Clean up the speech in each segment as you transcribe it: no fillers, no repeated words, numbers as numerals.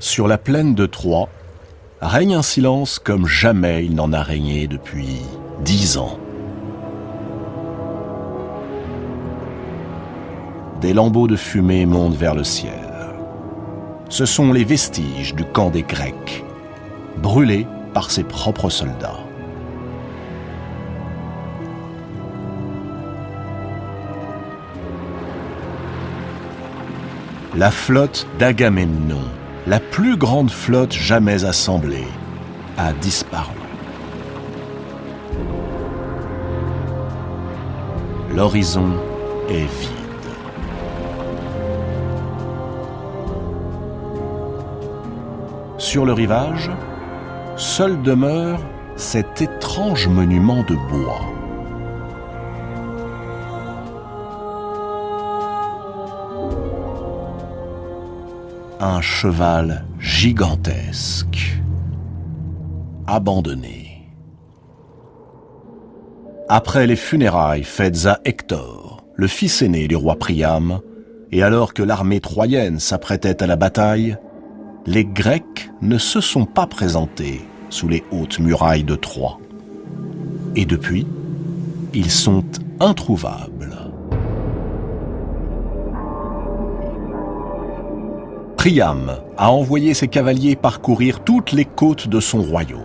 Sur la plaine de Troie, règne un silence comme jamais il n'en a régné depuis 10 ans. Des lambeaux de fumée montent vers le ciel. Ce sont les vestiges du camp des Grecs, brûlés par ses propres soldats. La flotte d'Agamemnon, la plus grande flotte jamais assemblée, a disparu. L'horizon est vide. Sur le rivage, seul demeure cet étrange monument de bois. Un cheval gigantesque, abandonné. Après les funérailles faites à Hector, le fils aîné du roi Priam, et alors que l'armée troyenne s'apprêtait à la bataille, les Grecs ne se sont pas présentés sous les hautes murailles de Troie. Et depuis, ils sont introuvables. Priam a envoyé ses cavaliers parcourir toutes les côtes de son royaume.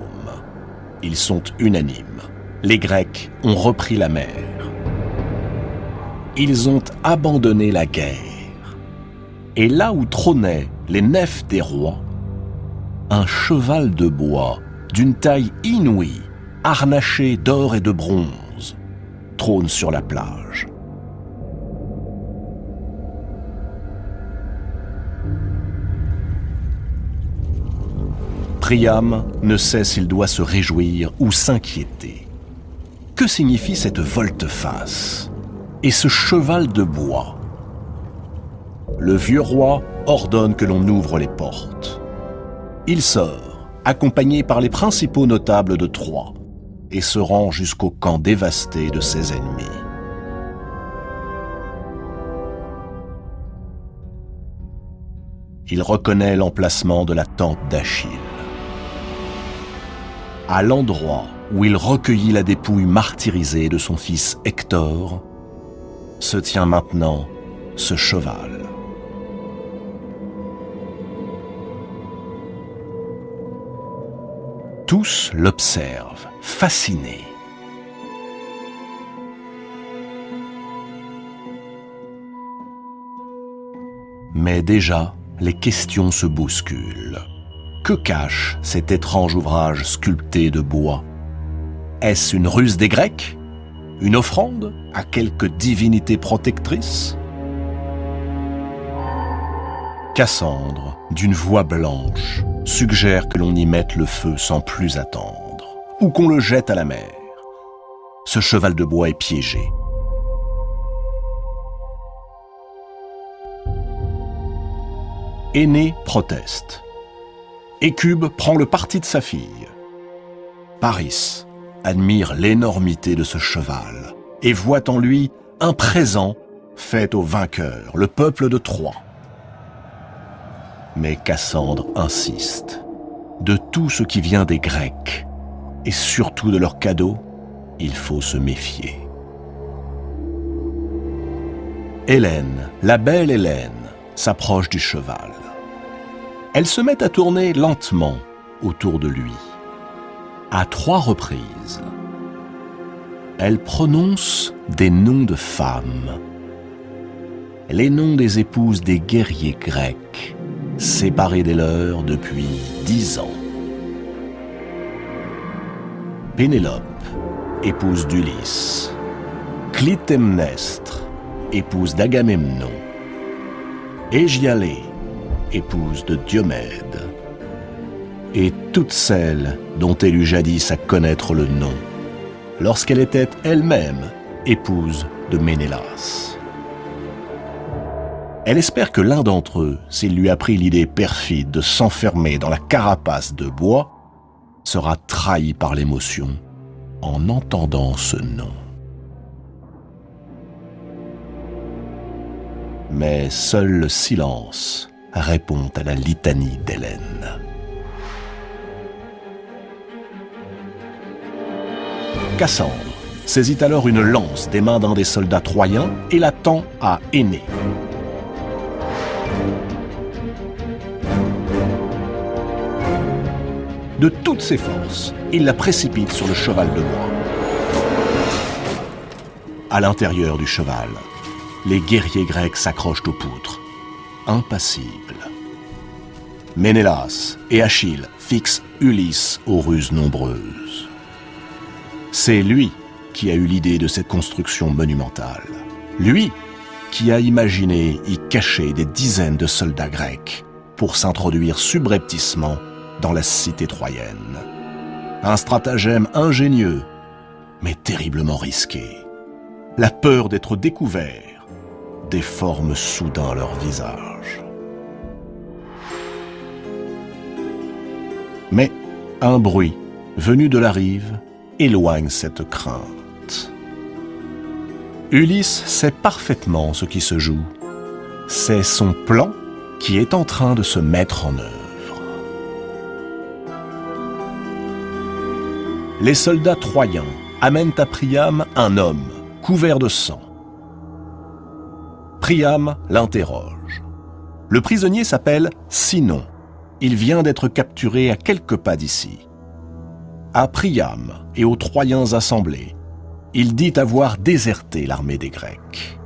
Ils sont unanimes. Les Grecs ont repris la mer. Ils ont abandonné la guerre. Et là où trônaient les nefs des rois, un cheval de bois d'une taille inouïe, harnaché d'or et de bronze, trône sur la plage. Priam ne sait s'il doit se réjouir ou s'inquiéter. Que signifie cette volte-face et ce cheval de bois? Le vieux roi ordonne que l'on ouvre les portes. Il sort, accompagné par les principaux notables de Troie, et se rend jusqu'au camp dévasté de ses ennemis. Il reconnaît l'emplacement de la tente d'Achille. À l'endroit où il recueillit la dépouille martyrisée de son fils Hector, se tient maintenant ce cheval. Tous l'observent, fascinés. Mais déjà, les questions se bousculent. Que cache cet étrange ouvrage sculpté de bois? Est-ce une ruse des Grecs? Une offrande à quelque divinité protectrice? Cassandre, d'une voix blanche, suggère que l'on y mette le feu sans plus attendre, ou qu'on le jette à la mer. Ce cheval de bois est piégé. Énée proteste. Hécube prend le parti de sa fille. Paris admire l'énormité de ce cheval et voit en lui un présent fait au vainqueur, le peuple de Troie. Mais Cassandre insiste. De tout ce qui vient des Grecs, et surtout de leurs cadeaux, il faut se méfier. Hélène, la belle Hélène, s'approche du cheval. Elle se met à tourner lentement autour de lui. À 3 reprises, elle prononce des noms de femmes, les noms des épouses des guerriers grecs, séparés des leurs depuis 10 ans. Pénélope, épouse d'Ulysse. Clytemnestre, épouse d'Agamemnon. Égialée, épouse de Diomède. Et toutes celles dont elle eut jadis à connaître le nom, lorsqu'elle était elle-même épouse de Ménélas. Elle espère que l'un d'entre eux, s'il lui a pris l'idée perfide de s'enfermer dans la carapace de bois, sera trahi par l'émotion en entendant ce nom. Mais seul le silence répond à la litanie d'Hélène. Cassandre saisit alors une lance des mains d'un des soldats troyens et la tend à Énée. De toutes ses forces, il la précipite sur le cheval de bois. À l'intérieur du cheval, les guerriers grecs s'accrochent aux poutres, impassibles. Ménélas et Achille fixent Ulysse aux ruses nombreuses. C'est lui qui a eu l'idée de cette construction monumentale. Lui qui a imaginé y cacher des dizaines de soldats grecs pour s'introduire subrepticement dans la cité troyenne. Un stratagème ingénieux, mais terriblement risqué. La peur d'être découvert déforme soudain leur visage. Mais un bruit venu de la rive éloigne cette crainte. Ulysse sait parfaitement ce qui se joue. C'est son plan qui est en train de se mettre en œuvre. Les soldats troyens amènent à Priam un homme couvert de sang. Priam l'interroge. Le prisonnier s'appelle Sinon. Il vient d'être capturé à quelques pas d'ici. À Priam et aux Troyens assemblés, il dit avoir déserté l'armée des Grecs.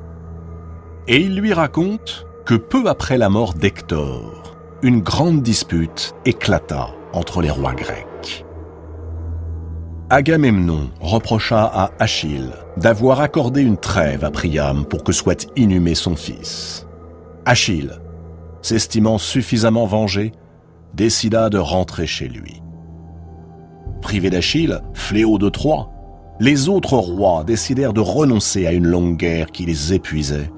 Et il lui raconte que peu après la mort d'Hector, une grande dispute éclata entre les rois grecs. Agamemnon reprocha à Achille d'avoir accordé une trêve à Priam pour que soit inhumé son fils. Achille, s'estimant suffisamment vengé, décida de rentrer chez lui. Privés d'Achille, fléau de Troie, les autres rois décidèrent de renoncer à une longue guerre qui les épuisait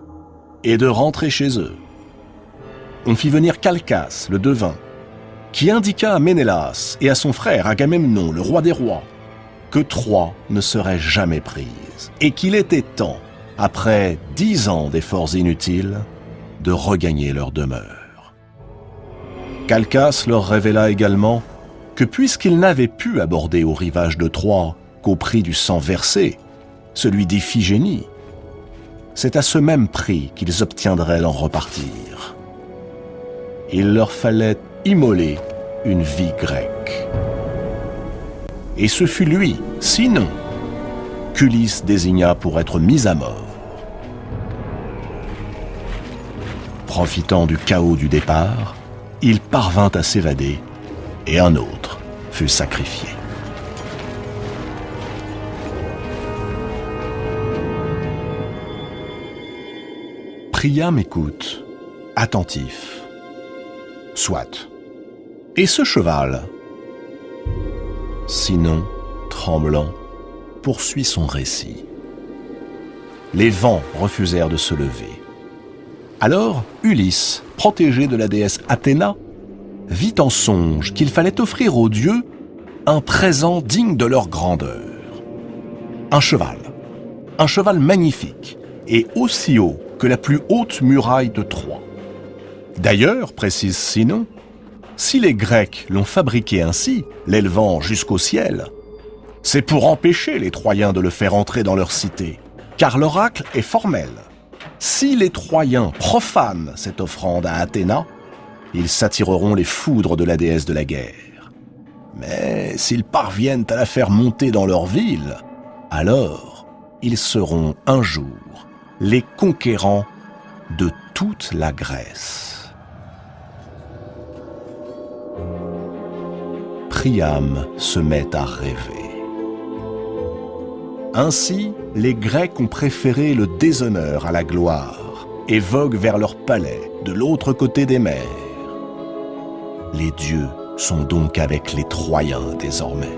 et de rentrer chez eux. On fit venir Calchas, le devin, qui indiqua à Ménélas et à son frère Agamemnon, le roi des rois, que Troie ne serait jamais prise et qu'il était temps, après 10 ans d'efforts inutiles, de regagner leur demeure. Calchas leur révéla également que puisqu'ils n'avaient pu aborder au rivage de Troie qu'au prix du sang versé, celui d'Iphigénie, c'est à ce même prix qu'ils obtiendraient d'en repartir. Il leur fallait immoler une vie grecque. Et ce fut lui, Sinon, qu'Ulysse désigna pour être mis à mort. Profitant du chaos du départ, il parvint à s'évader et un autre fut sacrifié. Priam écoute, attentif. Soit. Et ce cheval ? Sinon, tremblant, poursuit son récit. Les vents refusèrent de se lever. Alors, Ulysse, protégé de la déesse Athéna, vit en songe qu'il fallait offrir aux dieux un présent digne de leur grandeur. Un cheval magnifique et aussi haut que la plus haute muraille de Troie. D'ailleurs, précise Sinon, si les Grecs l'ont fabriqué ainsi, l'élevant jusqu'au ciel, c'est pour empêcher les Troyens de le faire entrer dans leur cité, car l'oracle est formel. Si les Troyens profanent cette offrande à Athéna, ils s'attireront les foudres de la déesse de la guerre. Mais s'ils parviennent à la faire monter dans leur ville, alors ils seront un jour les conquérants de toute la Grèce. Priam se met à rêver. Ainsi, les Grecs ont préféré le déshonneur à la gloire et voguent vers leur palais de l'autre côté des mers. Les dieux sont donc avec les Troyens désormais.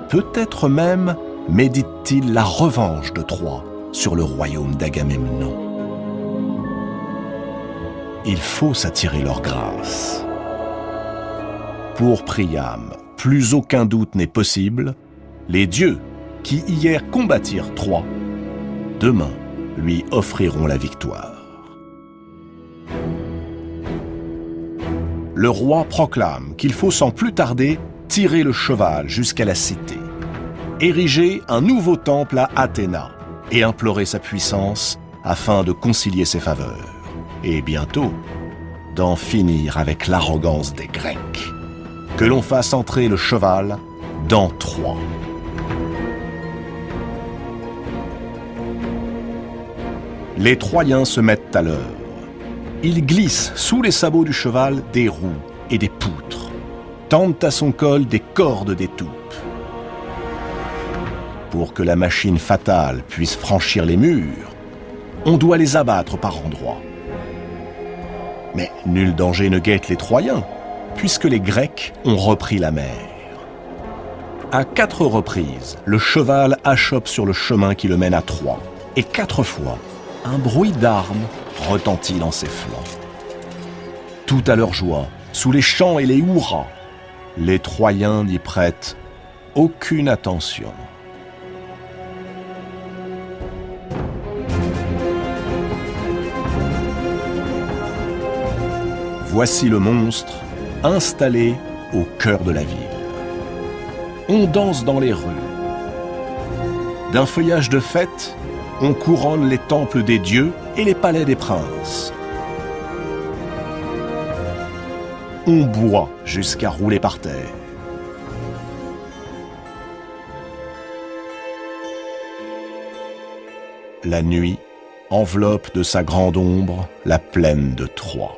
Peut-être même méditent-ils la revanche de Troie sur le royaume d'Agamemnon. Il faut s'attirer leur grâce. Pour Priam, plus aucun doute n'est possible, les dieux qui hier combattirent Troie, demain lui offriront la victoire. le roi proclame qu'il faut sans plus tarder tirer le cheval jusqu'à la cité, ériger un nouveau temple à Athéna et implorer sa puissance afin de concilier ses faveurs. Et bientôt, d'en finir avec l'arrogance des Grecs. Que l'on fasse entrer le cheval dans Troie. Les Troyens se mettent à l'œuvre. Ils glissent sous les sabots du cheval des roues et des poutres, tendent à son col des cordes d'étoupe. Pour que la machine fatale puisse franchir les murs, on doit les abattre par endroits. Mais nul danger ne guette les Troyens, puisque les Grecs ont repris la mer. À 4 reprises, le cheval achoppe sur le chemin qui le mène à Troie, et 4 fois, un bruit d'armes retentit dans ses flancs. Tout à leur joie, sous les chants et les hurrahs, les Troyens n'y prêtent aucune attention. Voici le monstre installé au cœur de la ville. On danse dans les rues. D'un feuillage de fête, on couronne les temples des dieux et les palais des princes. On boit jusqu'à rouler par terre. La nuit enveloppe de sa grande ombre la plaine de Troie.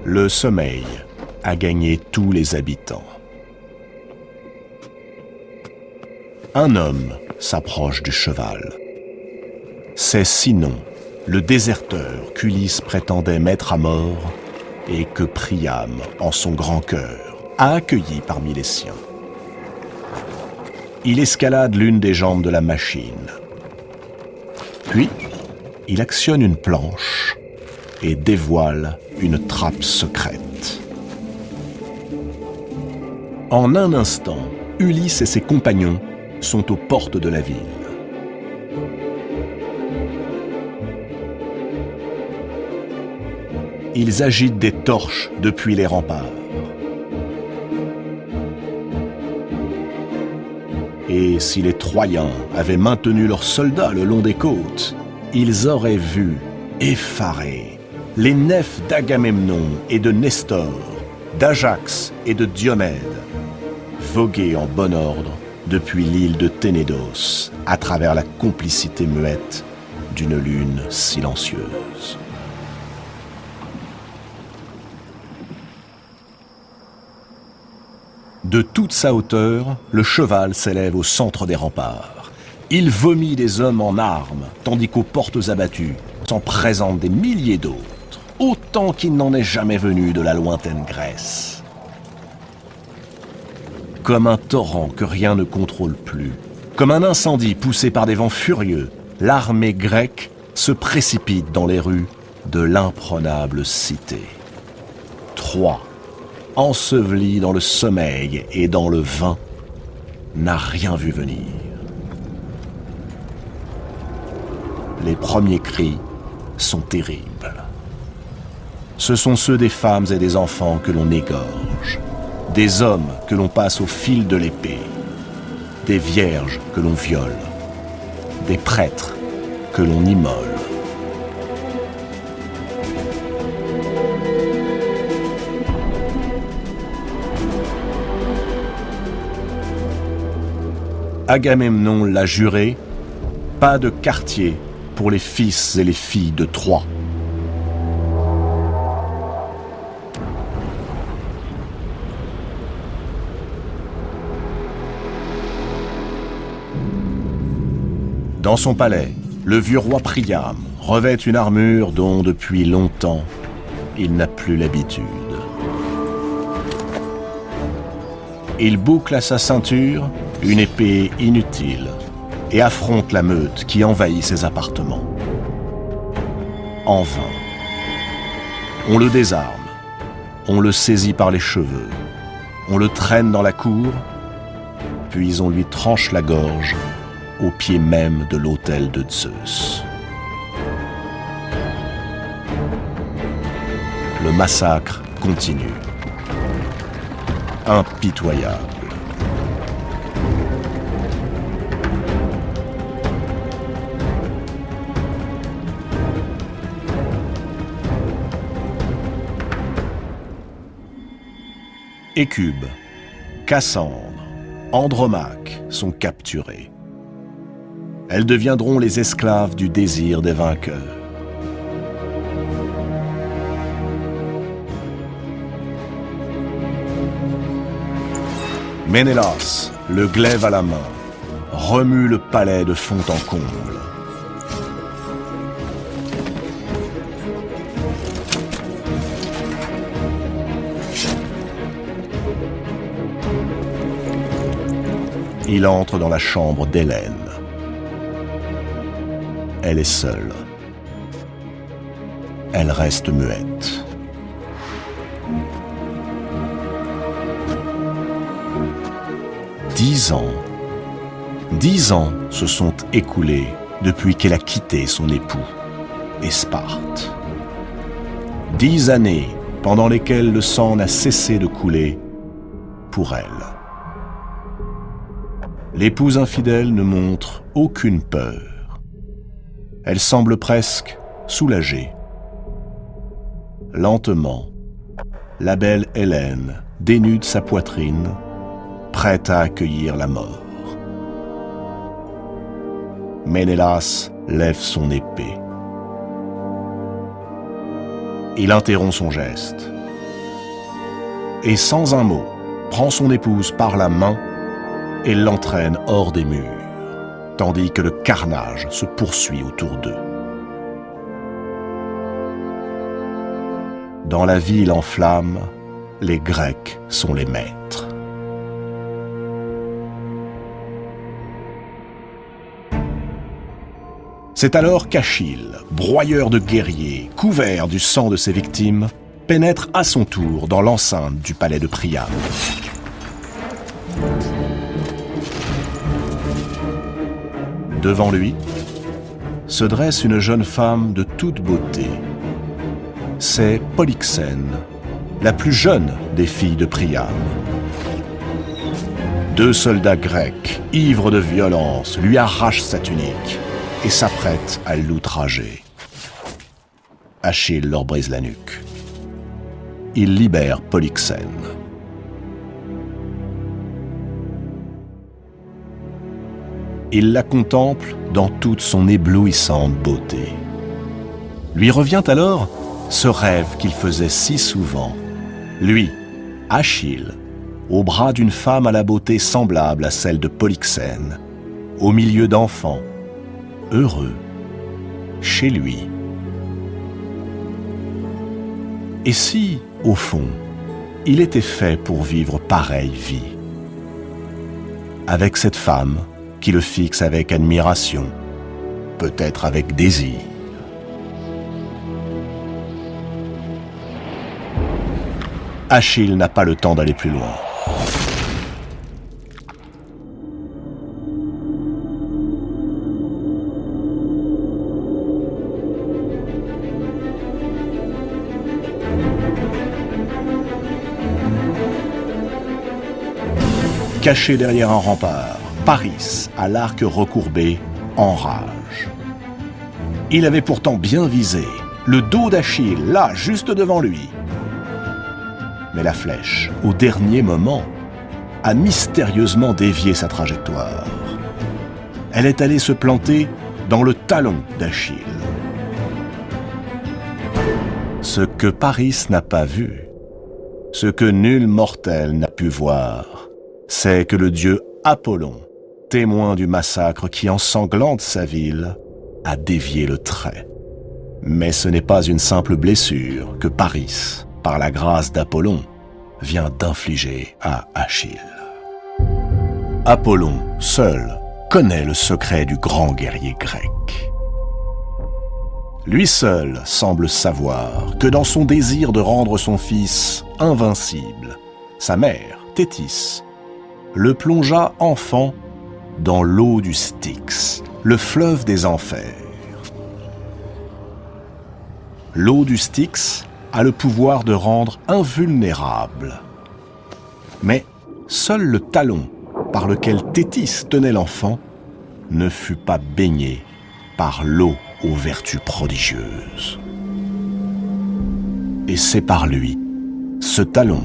Le sommeil a gagné tous les habitants. Un homme s'approche du cheval. C'est Sinon, le déserteur qu'Ulysse prétendait mettre à mort et que Priam, en son grand cœur, a accueilli parmi les siens. Il escalade l'une des jambes de la machine. Puis, il actionne une planche et dévoile une trappe secrète. En un instant, Ulysse et ses compagnons sont aux portes de la ville. Ils agitent des torches depuis les remparts. Et si les Troyens avaient maintenu leurs soldats le long des côtes, ils auraient vu, effarés, les nefs d'Agamemnon et de Nestor, d'Ajax et de Diomède, voguer en bon ordre depuis l'île de Ténédos, à travers la complicité muette d'une lune silencieuse. De toute sa hauteur, le cheval s'élève au centre des remparts. Il vomit des hommes en armes, tandis qu'aux portes abattues s'en présentent des milliers d'autres, autant qu'il n'en est jamais venu de la lointaine Grèce. Comme un torrent que rien ne contrôle plus, comme un incendie poussé par des vents furieux, l'armée grecque se précipite dans les rues de l'imprenable cité. Troie, ensevelie dans le sommeil et dans le vin, n'a rien vu venir. Les premiers cris sont terribles. Ce sont ceux des femmes et des enfants que l'on égorge, des hommes que l'on passe au fil de l'épée, des vierges que l'on viole, des prêtres que l'on immole. Agamemnon l'a juré, pas de quartier pour les fils et les filles de Troie. Dans son palais, le vieux roi Priam revêt une armure dont, depuis longtemps, il n'a plus l'habitude. Il boucle à sa ceinture une épée inutile et affronte la meute qui envahit ses appartements. En vain. On le désarme, on le saisit par les cheveux, On le traîne dans la cour, puis on lui tranche la gorge au pied même de l'autel de Zeus. Le massacre continue. Impitoyable. Hécube, Cassandre, Andromaque sont capturés. Elles deviendront les esclaves du désir des vainqueurs. Ménélas, le glaive à la main, remue le palais de fond en comble. Il entre dans la chambre d'Hélène. Elle est seule. Elle reste muette. Dix ans se sont écoulés depuis qu'elle a quitté son époux et Sparte. 10 années pendant lesquelles le sang n'a cessé de couler pour elle. L'épouse infidèle ne montre aucune peur. Elle semble presque soulagée. Lentement, la belle Hélène dénude sa poitrine, prête à accueillir la mort. Ménélas lève son épée. Il interrompt son geste et sans un mot, prend son épouse par la main et l'entraîne hors des murs, tandis que le carnage se poursuit autour d'eux. Dans la ville en flammes, les Grecs sont les maîtres. C'est alors qu'Achille, broyeur de guerriers, couvert du sang de ses victimes, pénètre à son tour dans l'enceinte du palais de Priam. Devant lui se dresse une jeune femme de toute beauté. C'est Polyxène, la plus jeune des filles de Priam. 2 soldats grecs, ivres de violence, lui arrachent sa tunique et s'apprêtent à l'outrager. Achille leur brise la nuque. Il libère Polyxène. Il la contemple dans toute son éblouissante beauté. Lui revient alors ce rêve qu'il faisait si souvent. Lui, Achille, au bras d'une femme à la beauté semblable à celle de Polyxène, au milieu d'enfants, heureux, chez lui. Et si, au fond, il était fait pour vivre pareille vie? Avec cette femme qui le fixe avec admiration, peut-être avec désir. Achille n'a pas le temps d'aller plus loin. Caché derrière un rempart, Paris, à l'arc recourbé, enrage. Il avait pourtant bien visé, le dos d'Achille, là, juste devant lui. Mais la flèche, au dernier moment, a mystérieusement dévié sa trajectoire. Elle est allée se planter dans le talon d'Achille. Ce que Paris n'a pas vu, ce que nul mortel n'a pu voir, c'est que le dieu Apollon, témoin du massacre qui ensanglante sa ville, a dévié le trait. Mais ce n'est pas une simple blessure que Paris, par la grâce d'Apollon, vient d'infliger à Achille. Apollon, seul, connaît le secret du grand guerrier grec. Lui seul semble savoir que dans son désir de rendre son fils invincible, sa mère, Thétis, le plongea enfant dans l'eau du Styx, le fleuve des enfers. L'eau du Styx a le pouvoir de rendre invulnérable. Mais seul le talon par lequel Thétis tenait l'enfant ne fut pas baigné par l'eau aux vertus prodigieuses. Et c'est par lui, ce talon,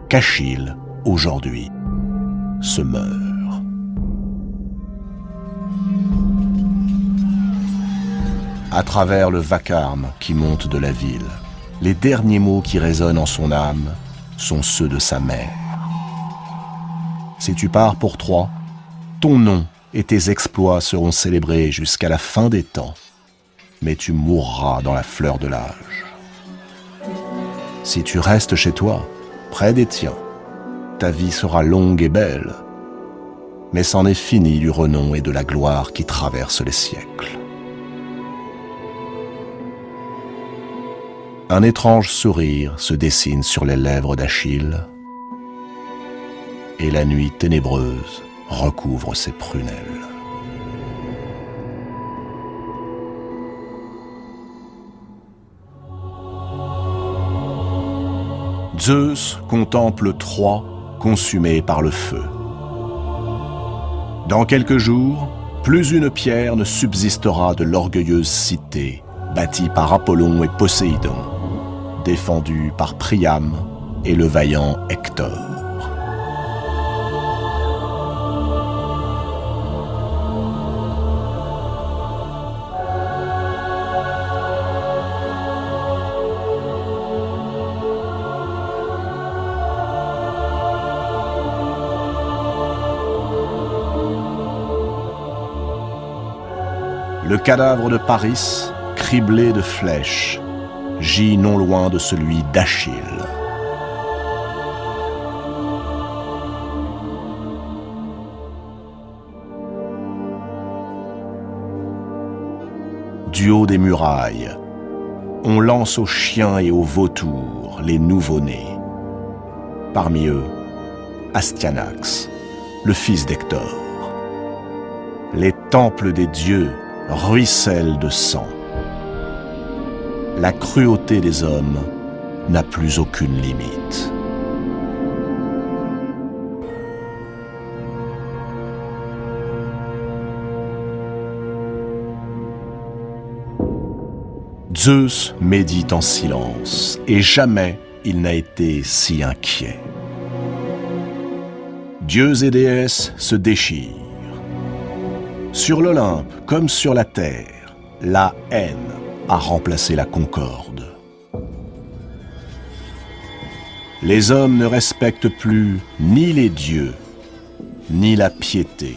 qu'Achille, aujourd'hui, se meurt. À travers le vacarme qui monte de la ville, les derniers mots qui résonnent en son âme sont ceux de sa mère. Si tu pars pour Troie, ton nom et tes exploits seront célébrés jusqu'à la fin des temps, mais tu mourras dans la fleur de l'âge. Si tu restes chez toi, près des tiens, ta vie sera longue et belle, mais c'en est fini du renom et de la gloire qui traversent les siècles. Un étrange sourire se dessine sur les lèvres d'Achille, et la nuit ténébreuse recouvre ses prunelles. Zeus contemple Troie consumée par le feu. Dans quelques jours, plus une pierre ne subsistera de l'orgueilleuse cité bâtie par Apollon et Poséidon, défendue par Priam et le vaillant Hector. Le cadavre de Paris, criblé de flèches, gît non loin de celui d'Achille. Du haut des murailles, on lance aux chiens et aux vautours les nouveau-nés. Parmi eux, Astyanax, le fils d'Hector. Les temples des dieux ruisselle de sang. La cruauté des hommes n'a plus aucune limite. Zeus médite en silence, et jamais il n'a été si inquiet. Dieux et déesses se déchirent. Sur l'Olympe, comme sur la terre, la haine a remplacé la concorde. Les hommes ne respectent plus ni les dieux, ni la piété.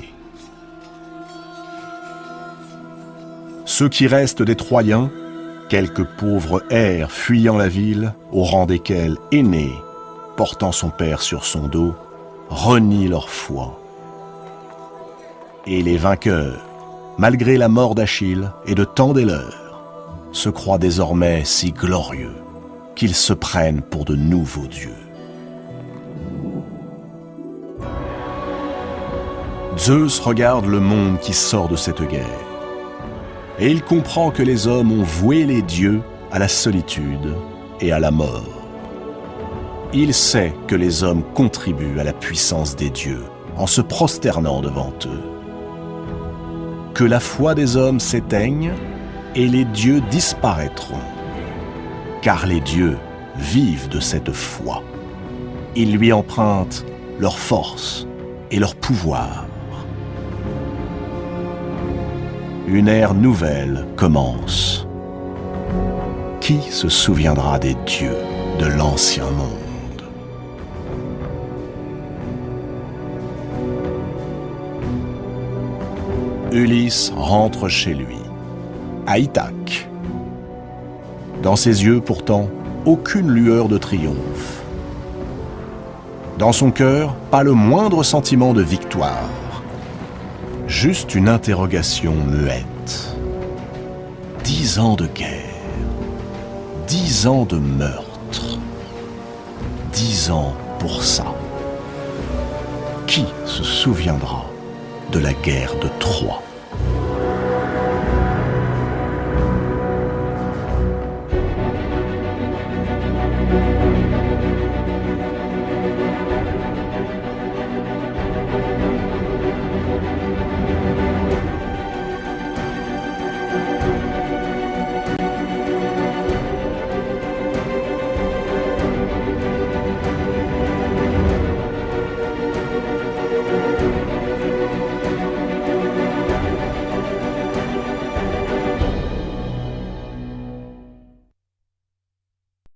Ceux qui restent des Troyens, quelques pauvres hères fuyant la ville, au rang desquels Énée, portant son père sur son dos, renient leur foi. Et les vainqueurs, malgré la mort d'Achille et de tant des leurs, se croient désormais si glorieux qu'ils se prennent pour de nouveaux dieux. Zeus regarde le monde qui sort de cette guerre, et il comprend que les hommes ont voué les dieux à la solitude et à la mort. Il sait que les hommes contribuent à la puissance des dieux en se prosternant devant eux. Que la foi des hommes s'éteigne et les dieux disparaîtront. Car les dieux vivent de cette foi. Ils lui empruntent leur force et leur pouvoir. Une ère nouvelle commence. Qui se souviendra des dieux de l'ancien monde ? Ulysse rentre chez lui, à Ithaque. Dans ses yeux, pourtant, aucune lueur de triomphe. Dans son cœur, pas le moindre sentiment de victoire. Juste une interrogation muette. 10 ans de guerre, 10 ans de meurtre, 10 ans pour ça. qui se souviendra de la guerre de Troie ?